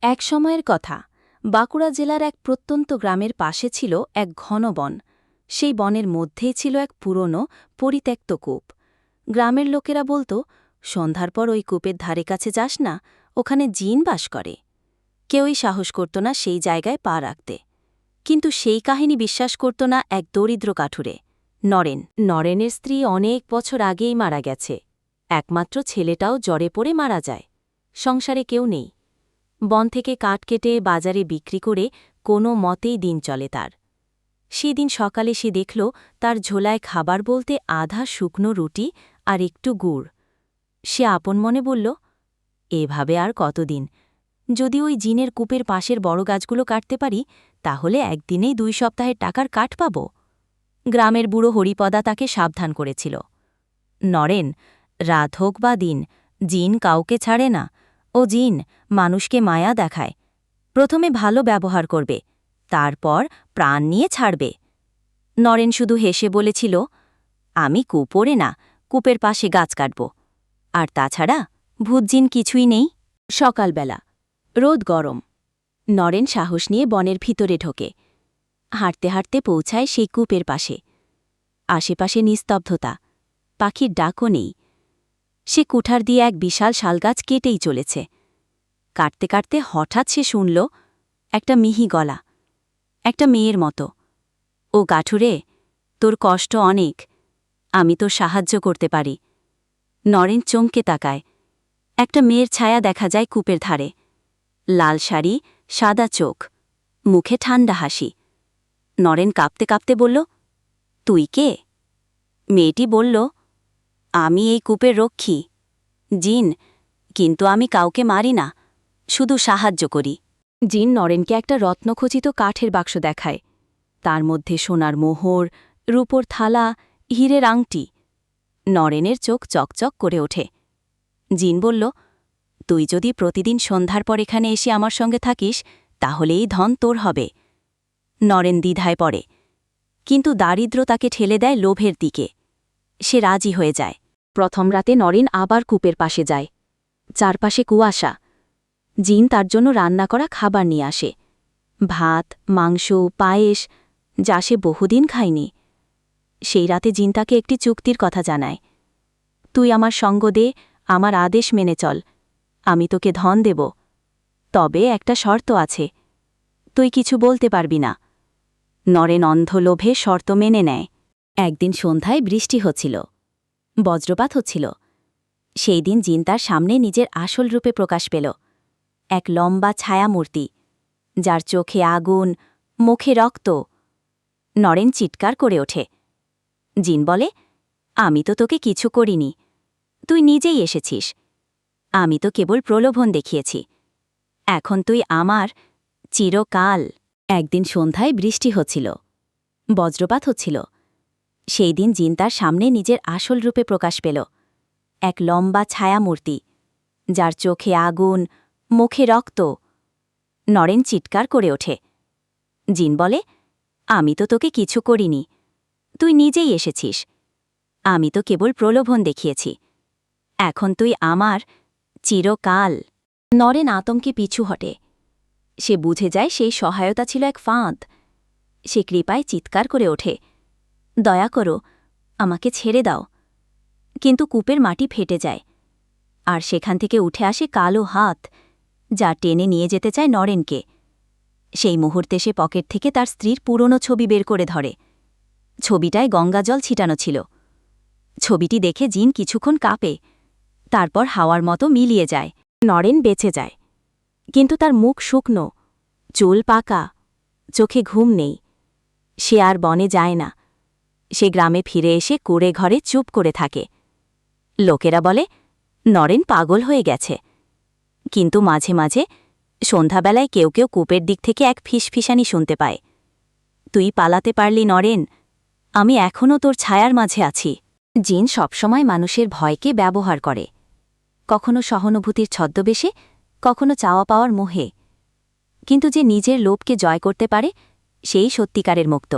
এক সময়ের কথা, বাঁকুড়া জেলার এক প্রত্যন্ত গ্রামের পাশে ছিল এক ঘন বন। সেই বনের মধ্যেই ছিল এক পুরনো, পরিত্যক্ত কূপ। গ্রামের লোকেরা বলত, সন্ধ্যার পর ওই কূপের ধারে কাছে যাস না, ওখানে জিন বাস করে। কেউই সাহস করত না সেই জায়গায় পা রাখতে। কিন্তু সেই কাহিনী বিশ্বাস করত না এক দরিদ্র কাঠুরে, নরেন। নরেনের স্ত্রী অনেক বছর আগেই মারা গেছে। একমাত্র ছেলেটাও জ্বরে পড়ে মারা যায়। সংসারে কেউ নেই। বন থেকে কাঠ কেটে বাজারে বিক্রি করে কোনো মতেই দিন চলে তার। সেদিন সকালে সে দেখল তার ঝোলায় খাবার বলতে আধা শুকনো রুটি আর একটু গুড়। সে আপন মনে বলল, এভাবে আর কতদিন? যদি ওই জিনের কূপের পাশের বড় গাছগুলো কাটতে পারি, তাহলে একদিনেই 2 সপ্তাহের টাকার কাঠ পাব। গ্রামের বুড়ো হরিপদা তাকে সাবধান করেছিল, নরেন, রাত হোক বা দিন, জিন কাউকে ছাড়ে না। ও জিন মানুষকে মায়া দেখায়। প্রথমে ভালো ব্যবহার করবে, তারপর প্রাণ নিয়ে ছাড়বে। নরেন শুধু হেসে বলেছিল, আমি কূপরে না, কূপের পাশে গাছ কাটব। আর তাছাড়া ভূতজিন কিছুই নেই। সকালবেলা, রোদ গরম। নরেন সাহস নিয়ে বনের ভিতরে ঢোকে। হাঁটতে হাঁটতে পৌঁছায় সেই কূপের পাশে। আশেপাশে নিস্তব্ধতা, পাখির ডাকও নেই। সে কুঠার দিয়ে এক বিশাল শালগাছ কেটেই চলেছে। কাটতে কাটতে হঠাৎ সে শুনল একটা মিহি গলা, একটা মেয়ের মতো, ও গাঠুরে, তোর কষ্ট অনেক, আমি তোর সাহায্য করতে পারি। নরেন চমকে তাকায়। একটা মেয়ের ছায়া দেখা যায় কূপের ধারে। লাল শাড়ি, সাদা চোখ, মুখে ঠান্ডা হাসি। নরেন কাঁপতে কাঁপতে বলল, তুই কে? মেয়েটি বলল, আমি এই কূপের রক্ষী, জিন, কিন্তু আমি কাউকে মারি না, শুধু সাহায্য করি। জিন নরেনকে একটা রত্নখচিত কাঠের বাক্স দেখায়। তার মধ্যে সোনার মোহর, রূপোর থালা, হীরের আংটি। নরেনের চোখ চকচক করে ওঠে। জিন বলল, তুই যদি প্রতিদিন সন্ধ্যার পর এখানে এসে আমার সঙ্গে থাকিস, তাহলে এই ধন তোর হবে। নরেন দ্বিধায় পড়ে, কিন্তু দারিদ্র তাকে ঠেলে দেয় লোভের দিকে। সে রাজি হয়ে যায়। প্রথম রাতে নরেন আবার কূপের পাশে যায়। চারপাশে কুয়াশা। জিন তার জন্য রান্না করা খাবার নিয়ে আসে, ভাত, মাংস, পায়েস, যা সে বহুদিন খায়নি। সেই রাতে জিন তাকে একটি চুক্তির কথা জানায়, তুই আমার সঙ্গ দে, আমার আদেশ মেনে চল, আমি তোকে ধন দেব। তবে একটা শর্ত আছে, তুই কিছু বলতে পারবি না। নরেন অন্ধ লোভে শর্ত মেনে নেয়। একদিন সন্ধ্যায় বৃষ্টি হচ্ছিল, বজ্রপাত হচ্ছিল। সেই দিন জিন তার সামনে নিজের আসল রূপে প্রকাশ পেল, এক লম্বা ছায়ামূর্তি, যার চোখে আগুন, মুখে রক্ত। নরেন চিৎকার করে ওঠে। জিন বলে, আমি তো তোকে কিছু করিনি, তুই নিজেই এসেছিস। আমি তো কেবল প্রলোভন দেখিয়েছি। এখন তুই আমার, চিরকাল। একদিন সন্ধ্যায় বৃষ্টি হচ্ছিল, বজ্রপাত হচ্ছিল। সেই দিন জিন তার সামনে নিজের আসল রূপে প্রকাশ পেল, এক লম্বা ছায়ামূর্তি, যার চোখে আগুন, মুখে রক্ত। নরেন চিৎকার করে ওঠে। জিন বলে, আমি তো তোকে কিছু করিনি, তুই নিজেই এসেছিস। আমি তো কেবল প্রলোভন দেখিয়েছি। এখন তুই আমার, চিরকাল। নরেন আতঙ্কে পিছু হটে। সে বুঝে যায় সেই সহায়তা ছিল এক ফাঁদ। সে কৃপায় চিৎকার করে ওঠে, দয়া করো, আমাকে ছেড়ে দাও। কিন্তু কূপের মাটি ফেটে যায়, আর সেখান থেকে উঠে আসে কালো হাত, যা টেনে নিয়ে যেতে চায় নরেনকে। সেই মুহূর্তে সে পকেট থেকে তার স্ত্রীর পুরনো ছবি বের করে ধরে। ছবিটায় গঙ্গাজল ছিটানো ছিল। ছবিটি দেখে জিন কিছুক্ষণ কাঁপে, তারপর হাওয়ার মতো মিলিয়ে যায়। নরেন বেঁচে যায়, কিন্তু তার মুখ শুকনো, চুল পাকা, চোখে ঘুম নেই। সে আর বনে যায় না। সে গ্রামে ফিরে এসে কুঁড়ে ঘরে চুপ করে থাকে। লোকেরা বলে, নরেন পাগল হয়ে গেছে। কিন্তু মাঝে মাঝে সন্ধ্যাবেলায় কেউ কেউ কূপের দিক থেকে এক ফিসফিসানি শুনতে পায়, তুই পালাতে পারলি নরেন, আমি এখনও তোর ছায়ার মাঝে আছি। জিন সবসময় মানুষের ভয়কে ব্যবহার করে, কখনো সহানুভূতির ছদ্মবেশে, কখনো চাওয়া পাওয়ার মোহে। কিন্তু যে নিজের লোভকে জয় করতে পারে, সেই সত্যিকারের মুক্ত।